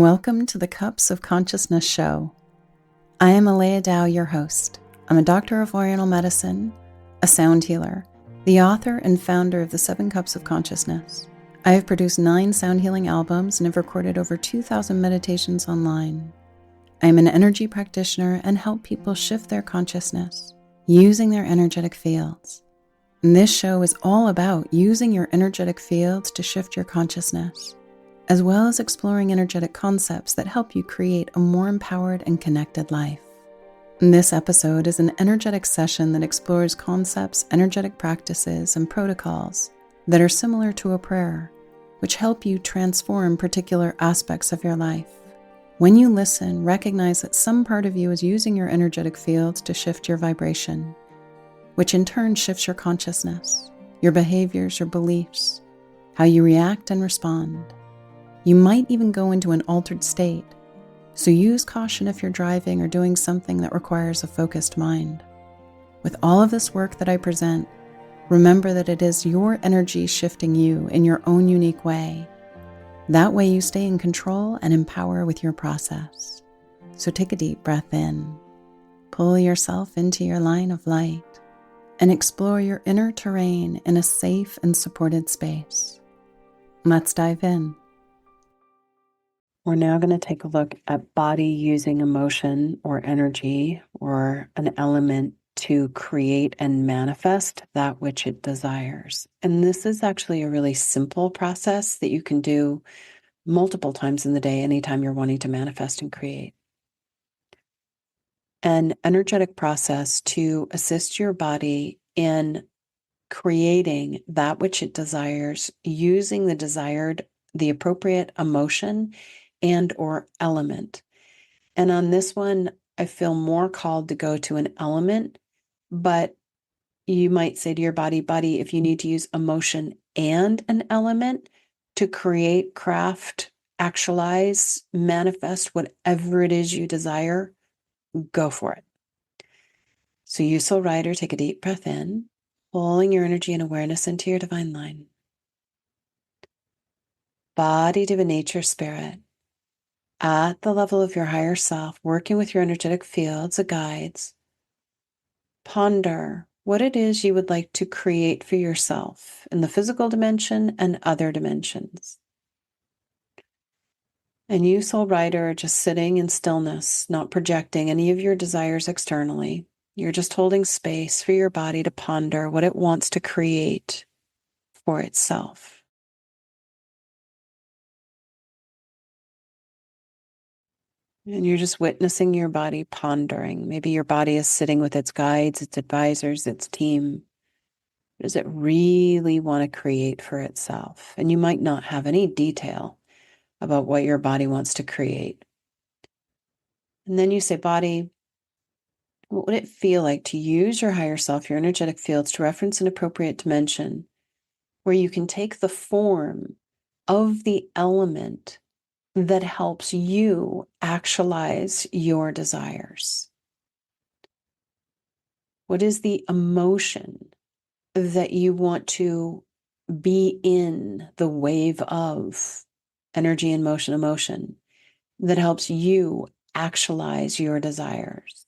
Welcome to the Cups of Consciousness show. I am Alea Dow, your host. I'm a doctor of Oriental medicine, a sound healer, the author and founder of the 7 Cups of Consciousness. I have produced 9 sound healing albums and have recorded over 2,000 meditations online. I am an energy practitioner and help people shift their consciousness using their energetic fields. And this show is all about using your energetic fields to shift your consciousness, as well as exploring energetic concepts that help you create a more empowered and connected life. This episode is an energetic session that explores concepts, energetic practices, and protocols that are similar to a prayer, which help you transform particular aspects of your life. When you listen, recognize that some part of you is using your energetic fields to shift your vibration, which in turn shifts your consciousness, your behaviors, your beliefs, how you react and respond. You might even go into an altered state, so use caution if you're driving or doing something that requires a focused mind. With all of this work that I present, remember that it is your energy shifting you in your own unique way. That way you stay in control and empower with your process. So take a deep breath in, pull yourself into your line of light, and explore your inner terrain in a safe and supported space. Let's dive in. We're now going to take a look at body using emotion or energy or an element to create and manifest that which it desires. And this is actually a really simple process that you can do multiple times in the day, anytime you're wanting to manifest and create. An energetic process to assist your body in creating that which it desires using the appropriate emotion and or element. And on this one, I feel more called to go to an element, but you might say to your body, if you need to use emotion and an element to create, craft, actualize, manifest whatever it is you desire, go for it. So you, soul rider, take a deep breath in, pulling your energy and awareness into your divine line. Body, divine nature, spirit, at the level of your higher self, working with your energetic fields, the guides, ponder what it is you would like to create for yourself in the physical dimension and other dimensions. And you, soul rider, are just sitting in stillness, not projecting any of your desires externally. You're just holding space for your body to ponder what it wants to create for itself. And you're just witnessing your body pondering. Maybe your body is sitting with its guides, its advisors, its team. What does it really want to create for itself? And you might not have any detail about what your body wants to create. And then you say, body, what would it feel like to use your higher self, your energetic fields, to reference an appropriate dimension where you can take the form of the element that helps you actualize your desires? What is the emotion that you want to be in the wave of energy and motion, emotion that helps you actualize your desires?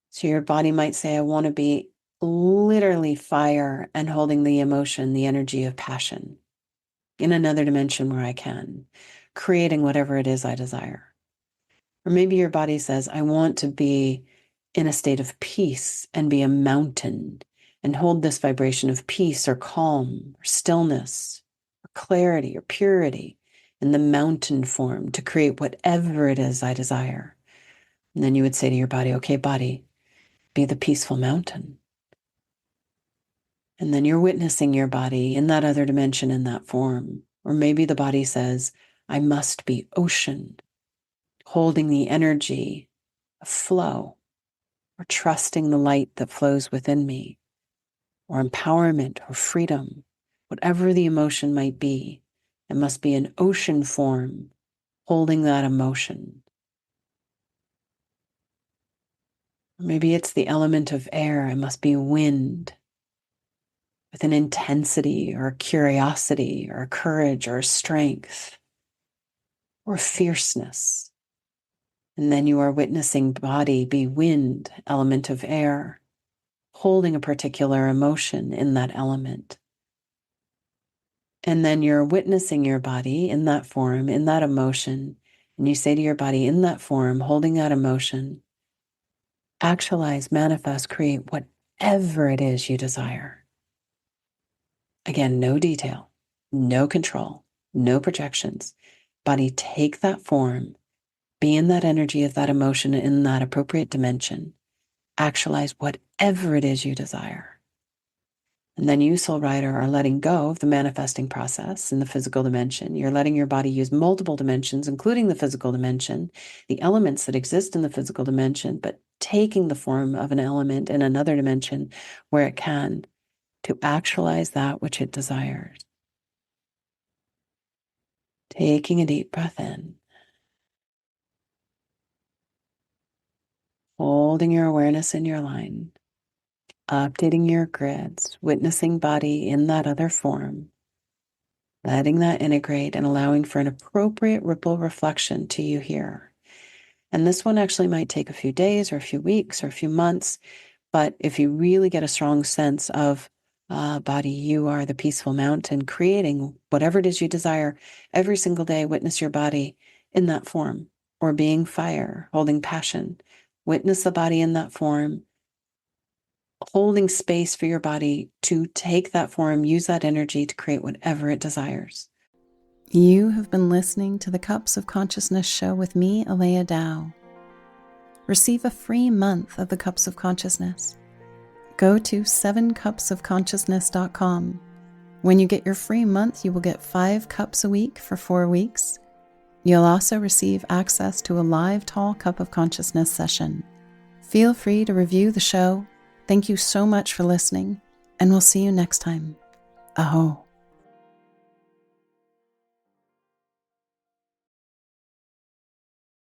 So your body might say, I want to be literally fire and holding the emotion, the energy of passion in another dimension where I can, creating whatever it is I desire. Or maybe your body says, I want to be in a state of peace and be a mountain and hold this vibration of peace or calm or stillness or clarity or purity in the mountain form to create whatever it is I desire. And then you would say to your body, okay, body, be the peaceful mountain. And then you're witnessing your body in that other dimension in that form. Or maybe the body says, I must be ocean, holding the energy of flow, or trusting the light that flows within me, or empowerment or freedom, whatever the emotion might be. It must be an ocean form, holding that emotion. Or maybe it's the element of air. It must be wind, with an intensity or a curiosity or a courage or a strength. or fierceness. And then you are witnessing body be wind, element of air, holding a particular emotion in that element. And then you're witnessing your body in that form, in that emotion. And you say to your body in that form, holding that emotion, actualize, manifest, create whatever it is you desire. Again, no detail, no control, no projections. Body, take that form, be in that energy of that emotion in that appropriate dimension. Actualize whatever it is you desire. And then you, soul rider, are letting go of the manifesting process in the physical dimension. You're letting your body use multiple dimensions, including the physical dimension, the elements that exist in the physical dimension, but taking the form of an element in another dimension where it can to actualize that which it desires. Taking a deep breath in, holding your awareness in your line, updating your grids, witnessing body in that other form, letting that integrate and allowing for an appropriate ripple reflection to you here. And this one actually might take a few days or a few weeks or a few months, but if you really get a strong sense of body, you are the peaceful mountain, creating whatever it is you desire every single day. Witness your body in that form, or being fire, holding passion. Witness the body in that form, holding space for your body to take that form, use that energy to create whatever it desires. You have been listening to the Cups of Consciousness show with me, Alea Dow. Receive a free month of the Cups of Consciousness. Go to 7cupsofconsciousness.com. When you get your free month, you will get 5 cups a week for 4 weeks. You'll also receive access to a live Tall Cup of Consciousness session. Feel free to review the show. Thank you so much for listening, and we'll see you next time. Aho.